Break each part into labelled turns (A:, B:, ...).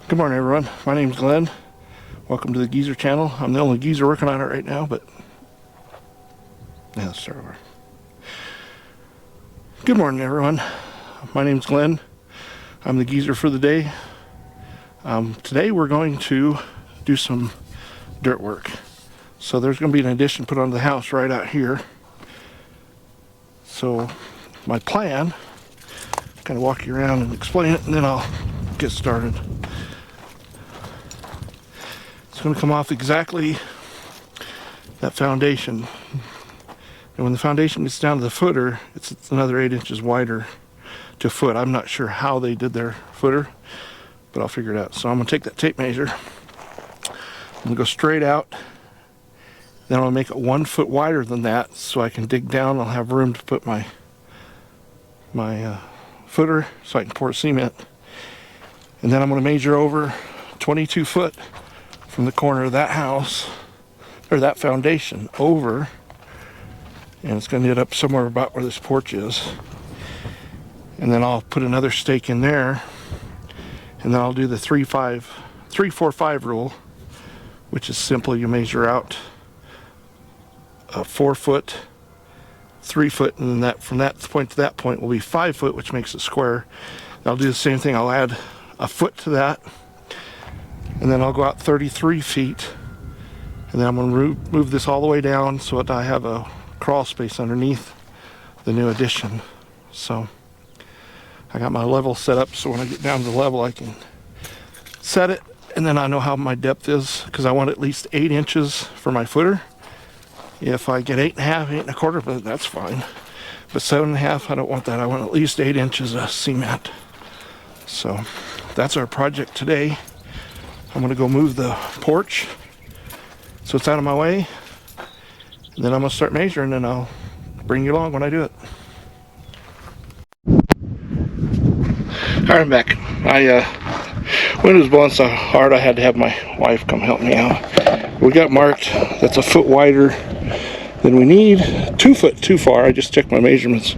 A: Good morning, everyone. My name's Glenn. Welcome to the Geezer channel. I'm the only geezer working on it right now, but yeah, let's start over. Good morning, everyone. My name's Glenn. I'm the geezer for the day. Today we're going to do some dirt work. So there's going to be an addition put onto the house right out here. So my plan, kind of walk you around and explain it, and then I'll get started. It's going to come off exactly that foundation. And when the foundation gets down to the footer, it's another 8 inches wider to foot. I'm not sure how they did their footer, but I'll figure it out. So I'm going to take that tape measure. I'm going to go straight out. Then I'm going to make it 1 foot wider than that so I can dig down. I'll have room to put my footer so I can pour cement. And then I'm going to measure over 22 foot from the corner of that house, or that foundation, over, and it's going to end up somewhere about where this porch is. And then I'll put another stake in there, and then I'll do the 3-4-5 rule, which is simple. You measure out 4 foot, 3 foot, and then that from that point to that point will be 5 foot, which makes it square. I'll do the same thing. I'll add a foot to that, and then I'll go out 33 feet, and then I'm going to move this all the way down so that I have a crawl space underneath the new addition. So I got my level set up so when I get down to the level I can set it, and then I know how my depth is, because I want at least 8 inches for my footer. If I get 8.5, 8.25, but that's fine. But 7.5, I don't want that. I want at least 8 inches of cement. So that's our project today. I'm going to go move the porch so it's out of my way. And then I'm going to start measuring, and I'll bring you along when I do it. Alright, I'm back. Wind was blowing so hard I had to have my wife come help me out. We got marked. That's a foot wider than we need. 2 foot too far. I just checked my measurements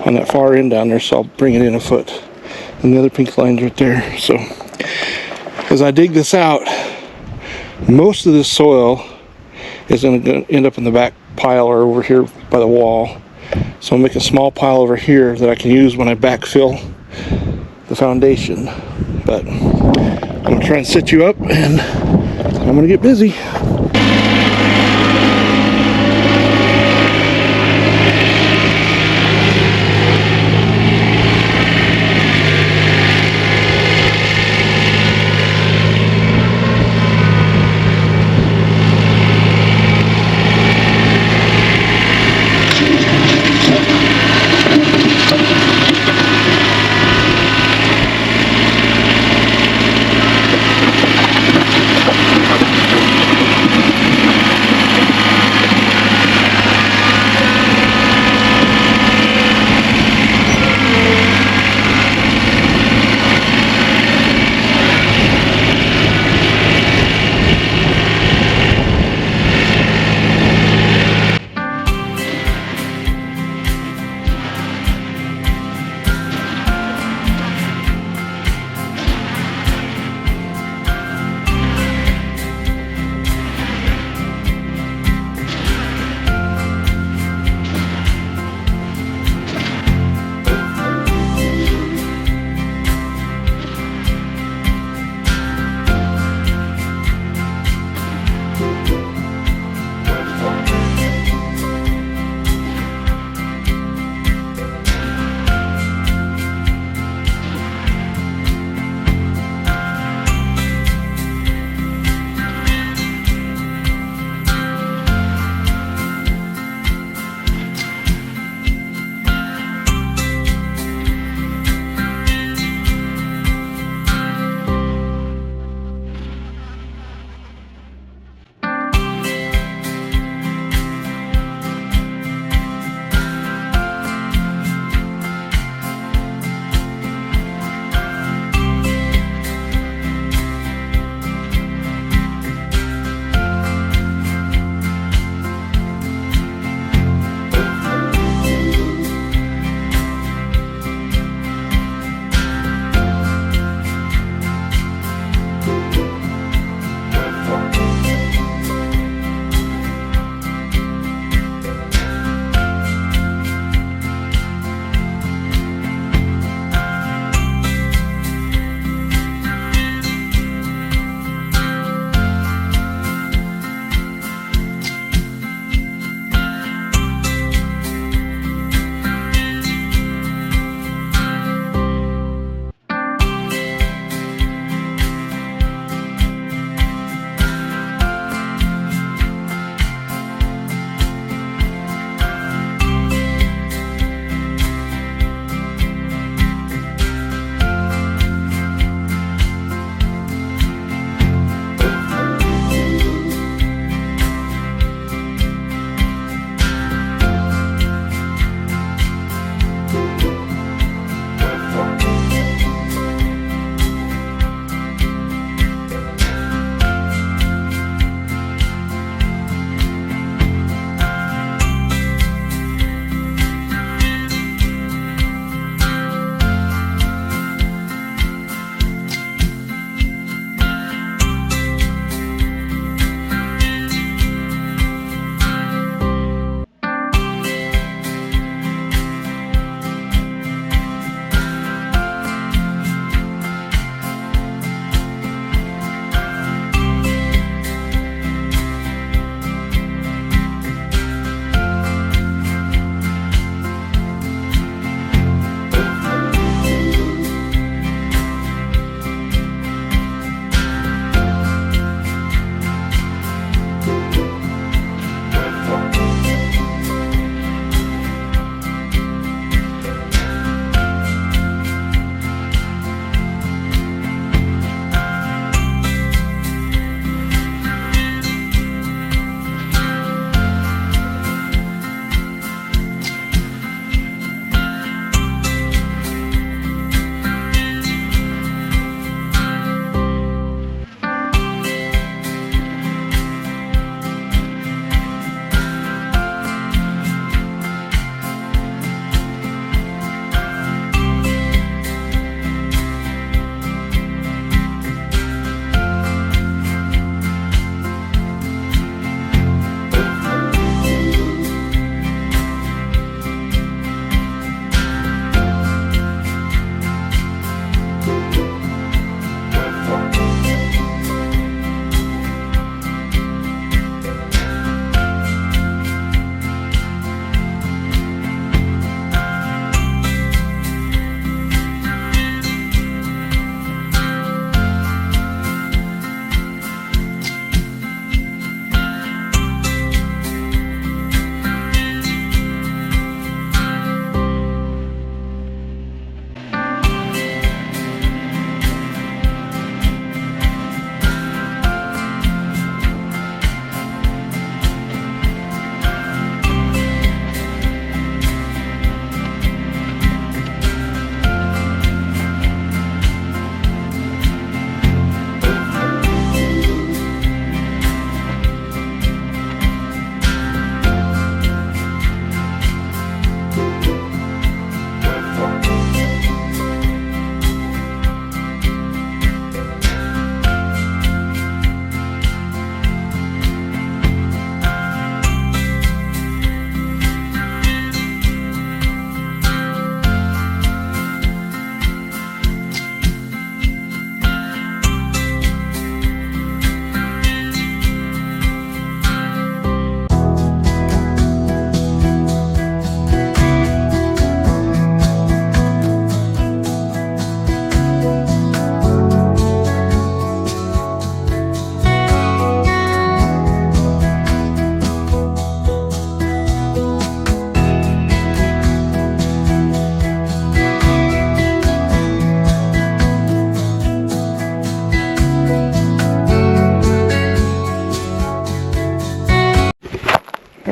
A: on that far end down there, so I'll bring it in a foot. And the other pink line's right there. So as I dig this out, most of this soil is going to end up in the back pile or over here by the wall. So I'll make a small pile over here that I can use when I backfill the foundation. But I'm going to try and set you up, and I'm going to get busy.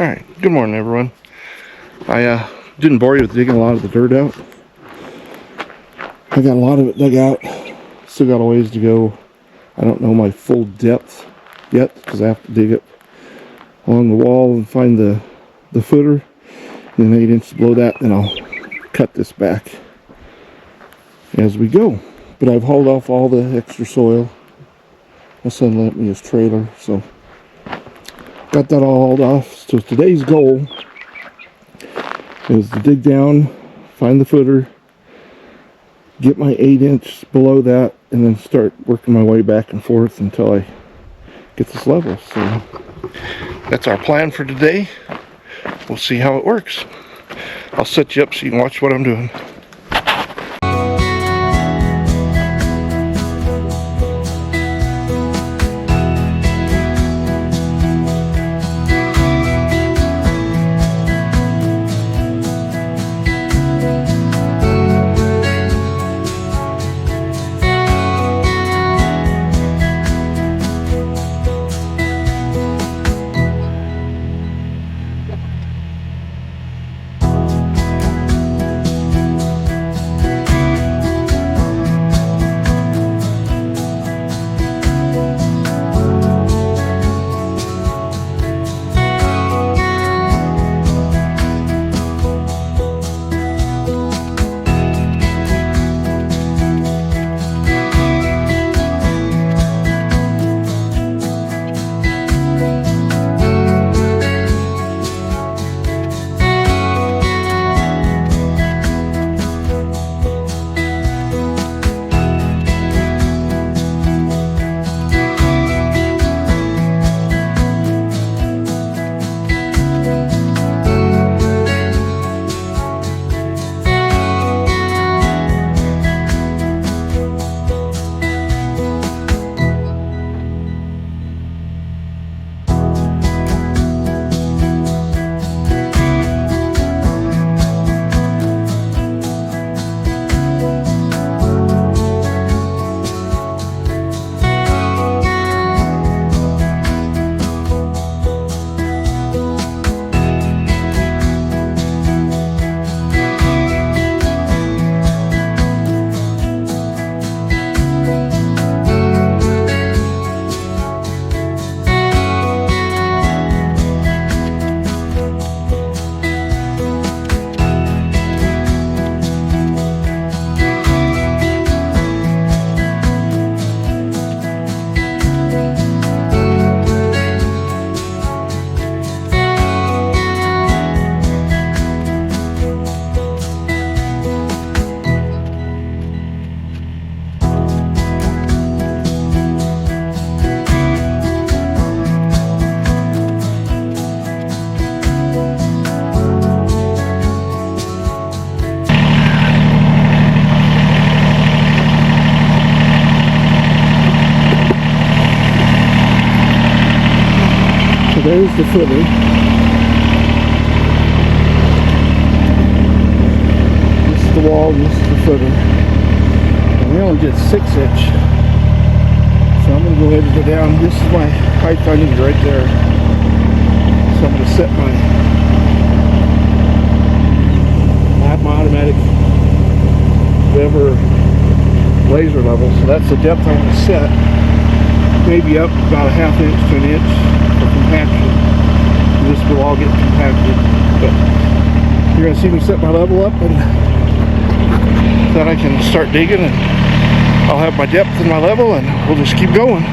A: Alright, good morning everyone. I didn't bore you with digging a lot of the dirt out. I got a lot of it dug out. Still got a ways to go. I don't know my full depth yet because I have to dig it along the wall and find the footer. And then 8 inches below that, then I'll cut this back as we go. But I've hauled off all the extra soil. My son lent me his trailer, so got that all hauled off. So today's goal is to dig down, find the footer, get my 8 inch below that, and then start working my way back and forth until I get this level. So that's our plan for today. We'll see how it works. I'll set you up so you can watch what I'm doing. So there's the footer. This is the wall, and this is the footer. And we only did 6 inch. So I'm going to go ahead and go down. This is my height I need right there. So I'm going to set my automatic Weber laser level. So that's the depth I want to set. Maybe up about a 1/2 inch to 1 inch for compaction. This will all get compacted. But you're going to see me set my level up, and then I can start digging, and I'll have my depth and my level, and we'll just keep going.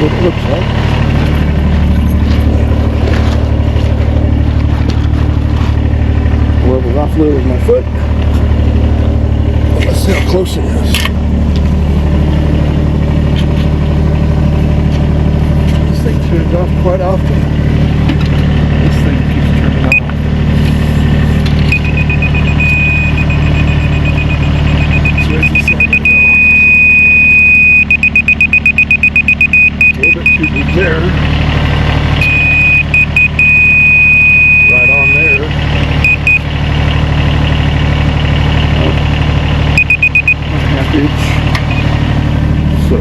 A: what it looks like. Leveled off a little with my foot. Let's see how close it is. This thing turns off quite often. This thing keeps turning off. So where's this one gonna go? A little bit too big there. Right on there. Inch. So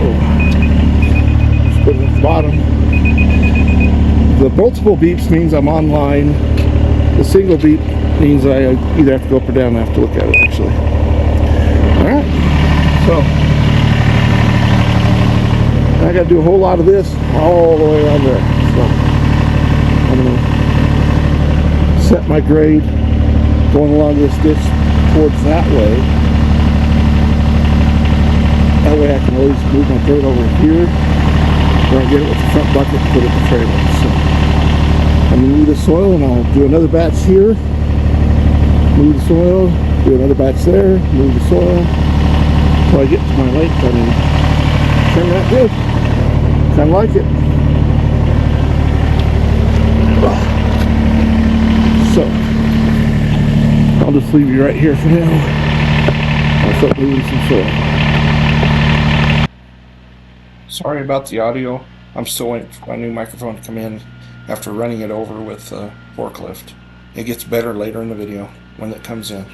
A: just put it at the bottom. The multiple beeps means I'm online. The single beep means I either have to go up or down. I have to look at it actually. Alright, so I got to do a whole lot of this all the way around there. So I'm going to set my grade going along this ditch towards that way. That way I can always move my dirt over here where I get it with the front bucket and put it in the trailer. So I'm going to move the soil and I'll do another batch here, move the soil, do another batch there, move the soil until I get to my length. I mean, turned out good. Kind of like it. So I'll just leave you right here for now. I'll start moving some soil. Sorry about the audio. I'm still waiting for my new microphone to come in after running it over with the forklift. It gets better later in the video when it comes in.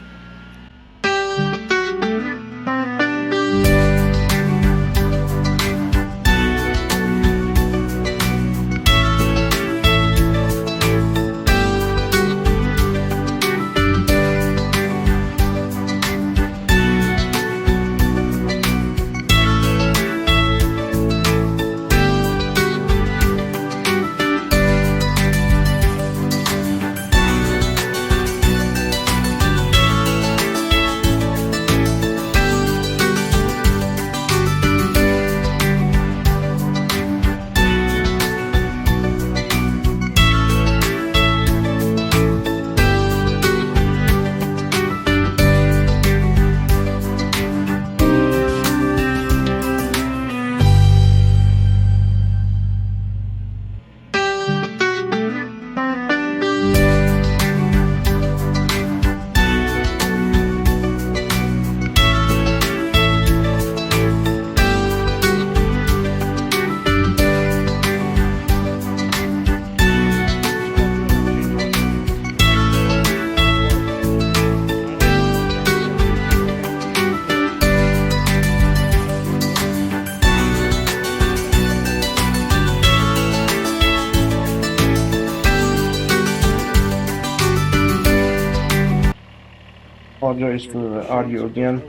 A: Apologize for the audio again.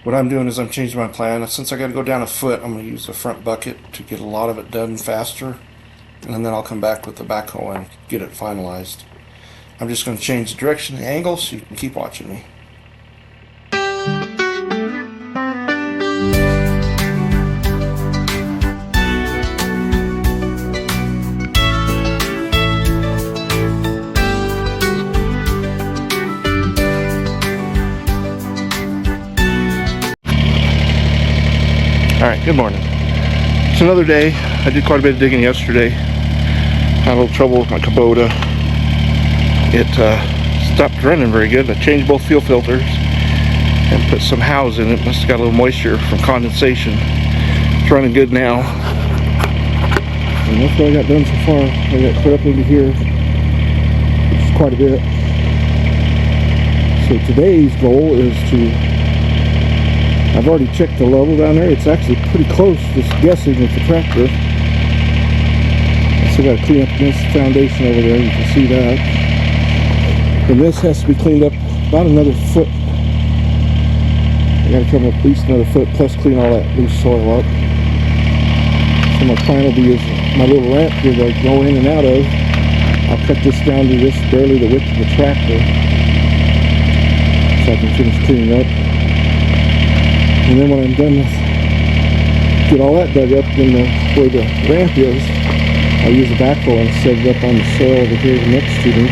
A: What I'm doing is I'm changing my plan. Since I got to go down a foot, I'm going to use the front bucket to get a lot of it done faster, and then I'll come back with the backhoe and get it finalized. I'm just going to change the direction, the angle, so you can keep watching me. Alright, good morning. It's another day. I did quite a bit of digging yesterday. Had a little trouble with my Kubota. It stopped running very good. I changed both fuel filters and put some house in it. Must have got a little moisture from condensation. It's running good now. And that's what I got done so far. I got put up into here, which is quite a bit. So today's goal is to, I've already checked the level down there. It's actually pretty close, just guessing with the tractor. I still got to clean up this foundation over there. You can see that. And this has to be cleaned up about another foot. I got to come up at least another foot, plus clean all that loose soil up. So my plan will be is my little ramp here that I go in and out of, I'll cut this down to this barely the width of the tractor, so I can finish cleaning up. And then when I'm done with, get all that dug up, then
B: where the ramp is, I'll use a backhoe and set it up on the soil over here next to me,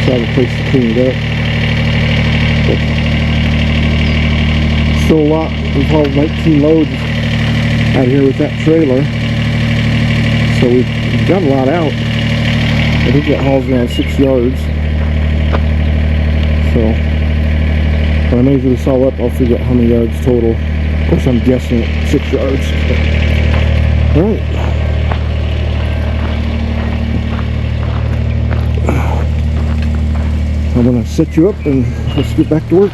B: so I have a place to clean it up. But still a lot. We've hauled 19 loads out here with that trailer, so we've got a lot out. I think that hauls around 6 yards. So when I measure this all up, I'll figure out how many yards total. Of course, I'm guessing at 6 yards. Alright. I'm going to set you up and let's get back to work.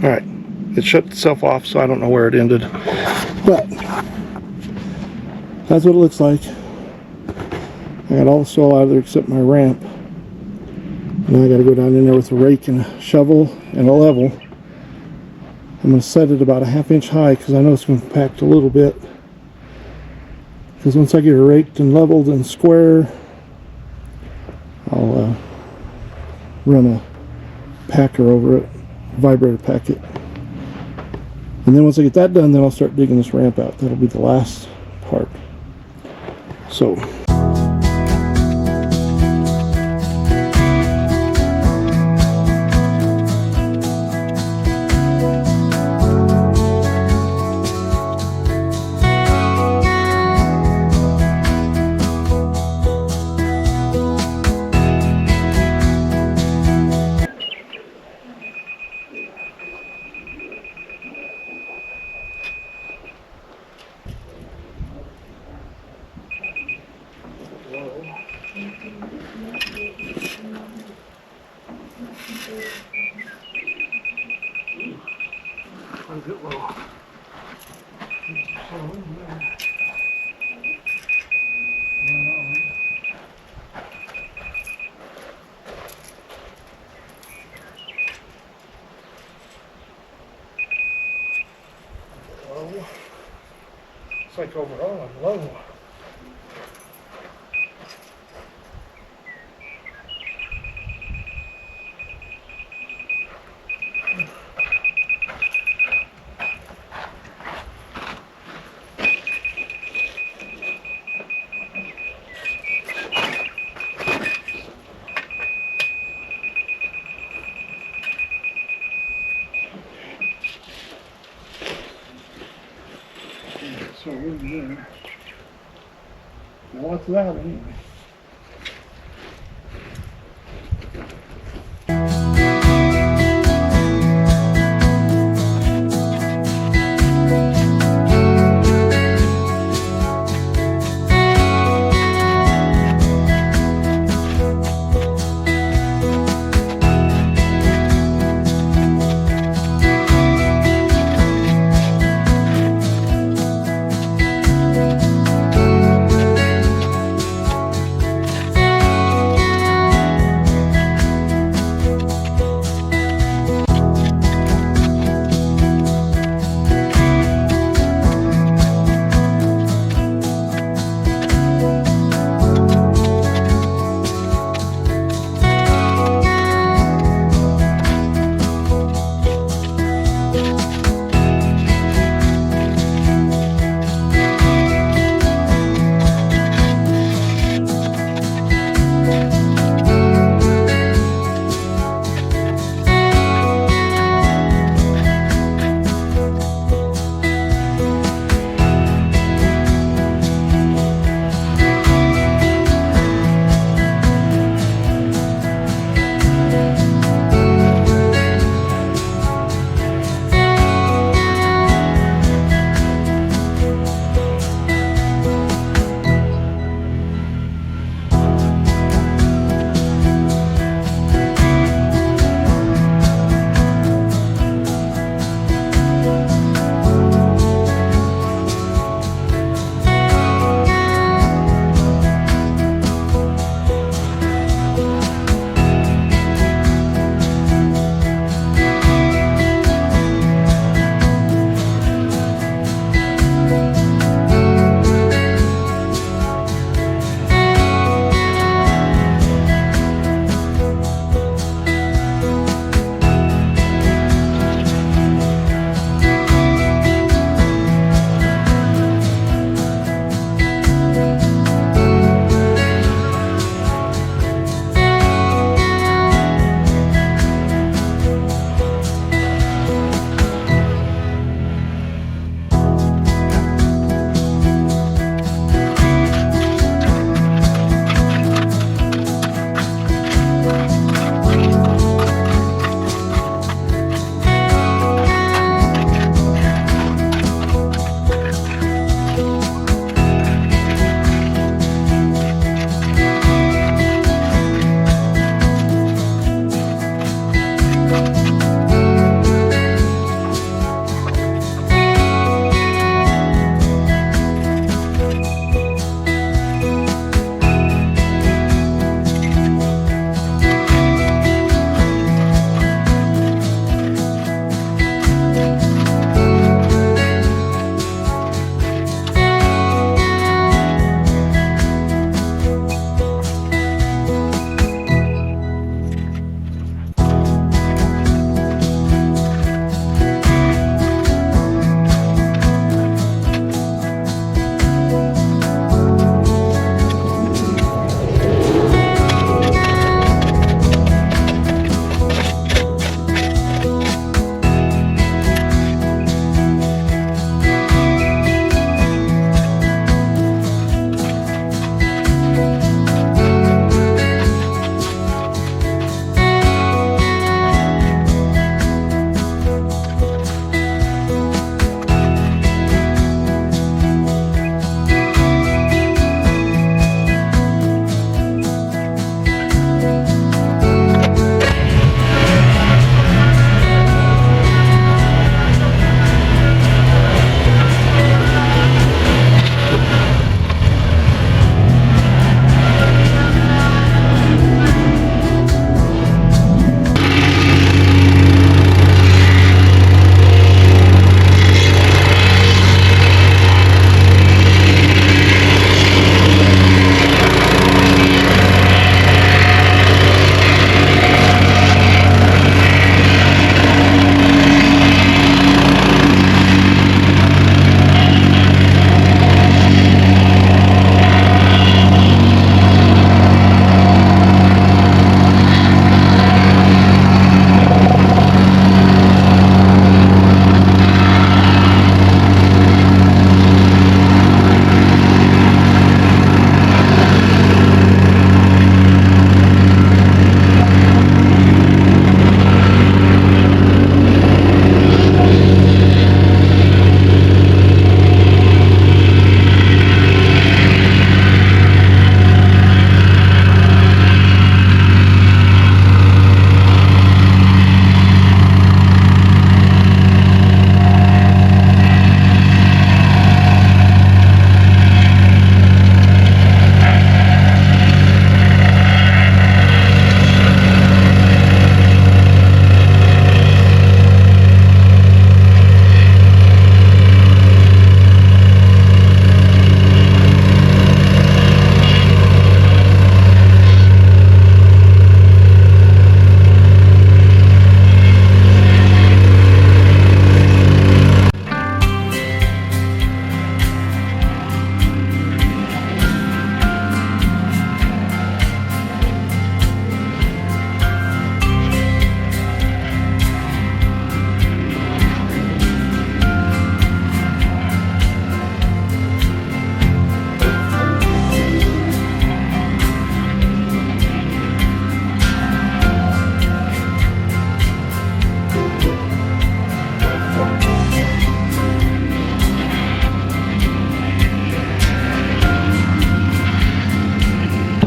A: Alright, it shut itself off, so I don't know where it ended. But that's what it looks like.
B: I got all the soil out of there except my ramp. Now I got to go down in there with a rake and a shovel and a level. I'm going to set it about a ½ inch high because I know it's going to compact a little bit. Because once I get it raked and leveled and square, I'll run a packer over it, vibrator pack it. And then once I get that done, then I'll start digging this ramp out. That'll be the last part. So it's like overall I'm low. So we're there. Now what's that anyway?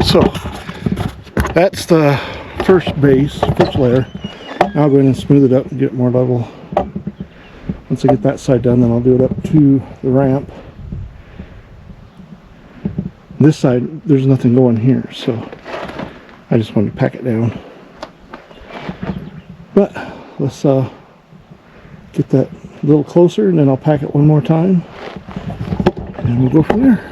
B: So that's the first base, first layer. Now I'll go in and smooth it up and get it more level. Once I get that side done, then I'll do it up to the ramp. This side, there's nothing going here, so I just wanted to pack it down. But let's get that a little closer, and then I'll pack it one more time, and we'll go from there.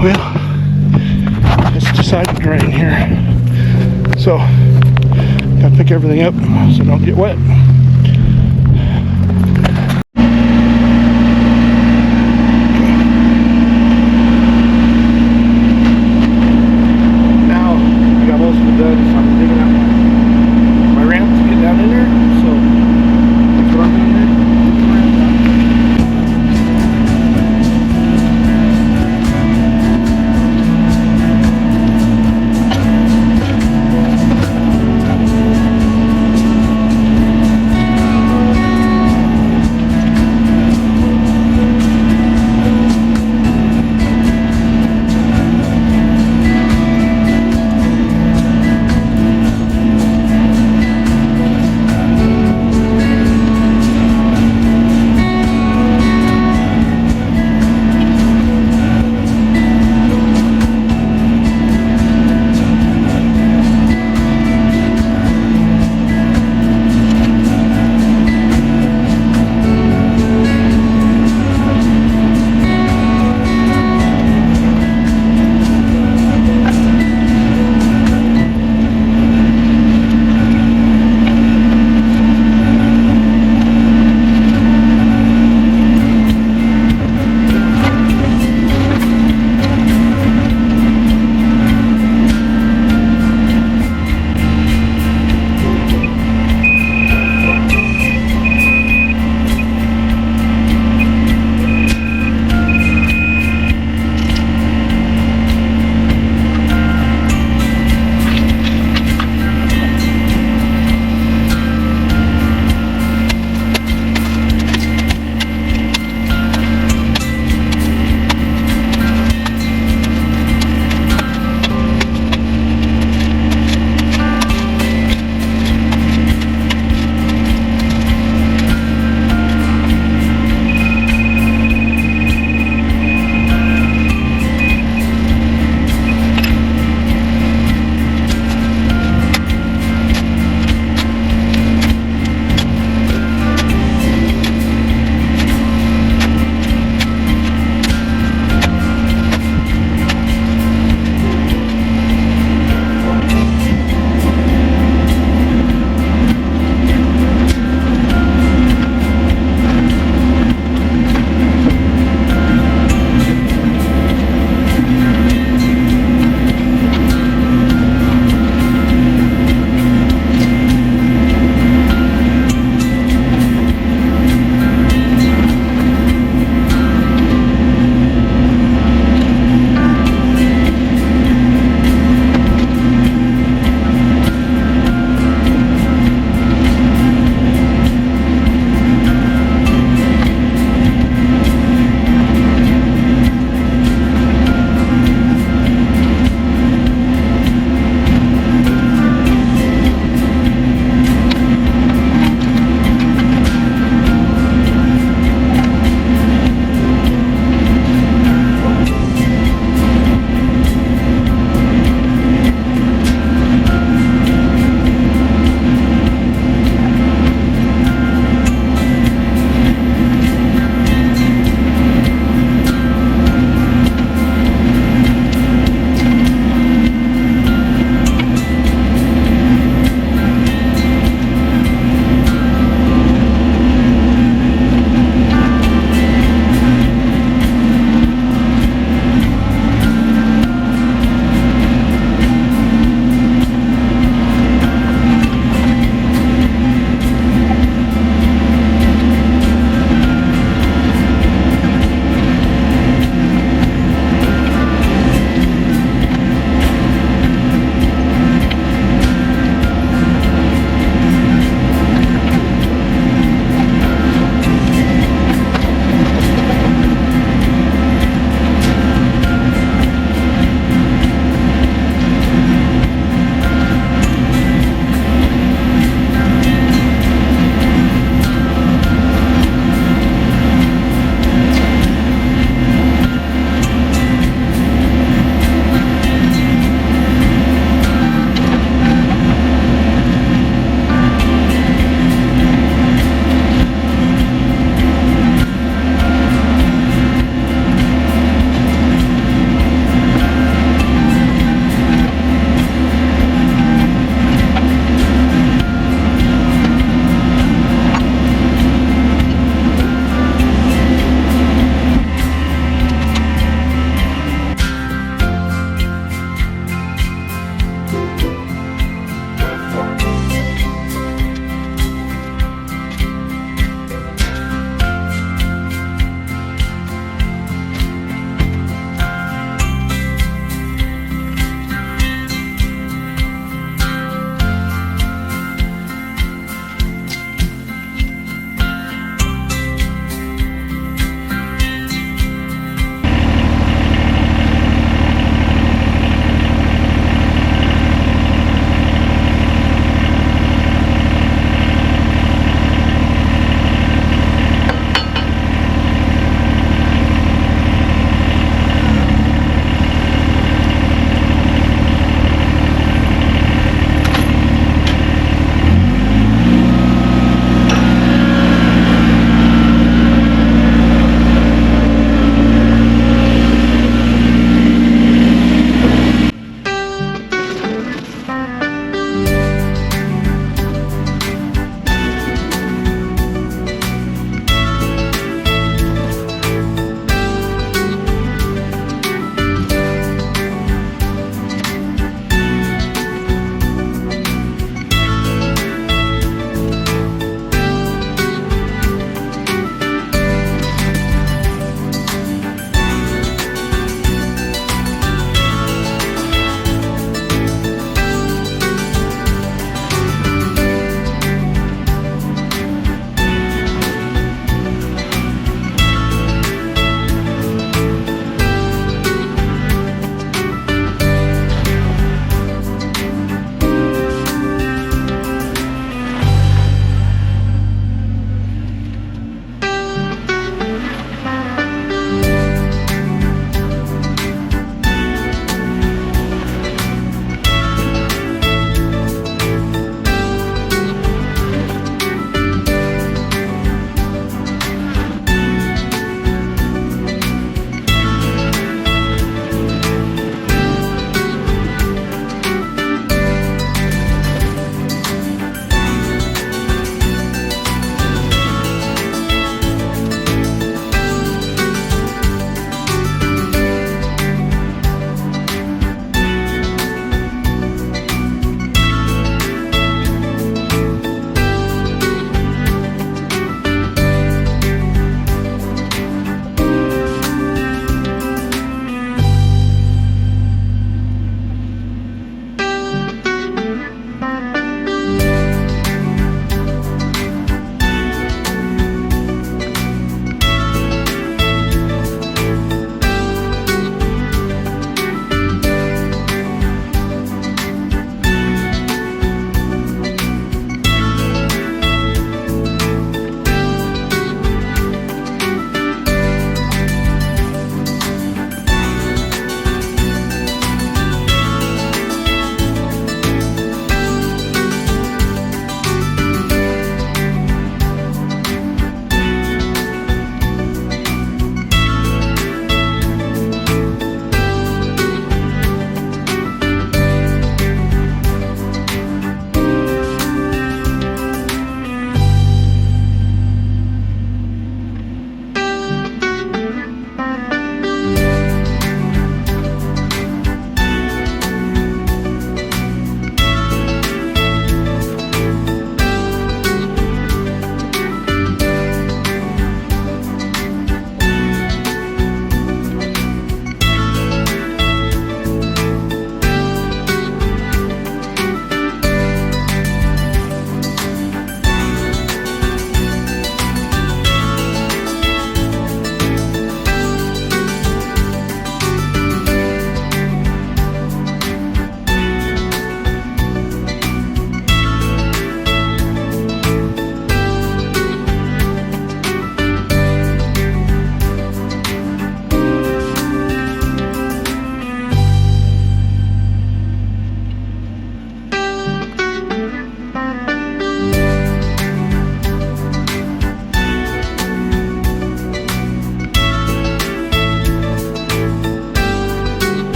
B: Well, it's decided to rain here.
A: So, gotta pick everything up so I don't get wet. Now, I got most of it done, so I'm digging out my ramp to get down in there. So, that's what I'm doing there. Digging the ramp out.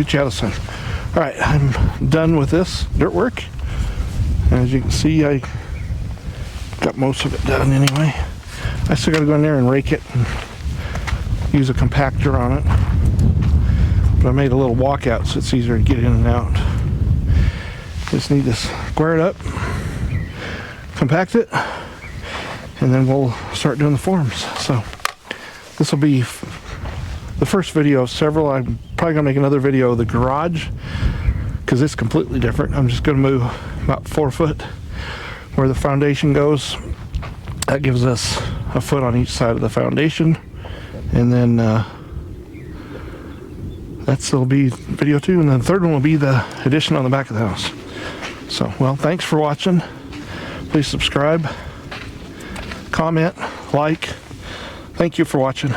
A: meet you out soon. All right, I'm done with this dirt work. As you can see, I got most of it done anyway. I still got to go in there and rake it and use a compactor on it. But I made a little walkout so it's easier to get in and out. Just need to square it up, compact it, and then we'll start doing the forms. So this will be the first video of several. I'm probably gonna make another video of the garage because it's completely different. I'm just gonna move about 4 foot where the foundation goes. That gives us a foot on each side of the foundation, and then that'll be video 2, and then the third one will be the addition on the back of the house. So, well, thanks for watching. Please subscribe, comment, like. Thank you for watching.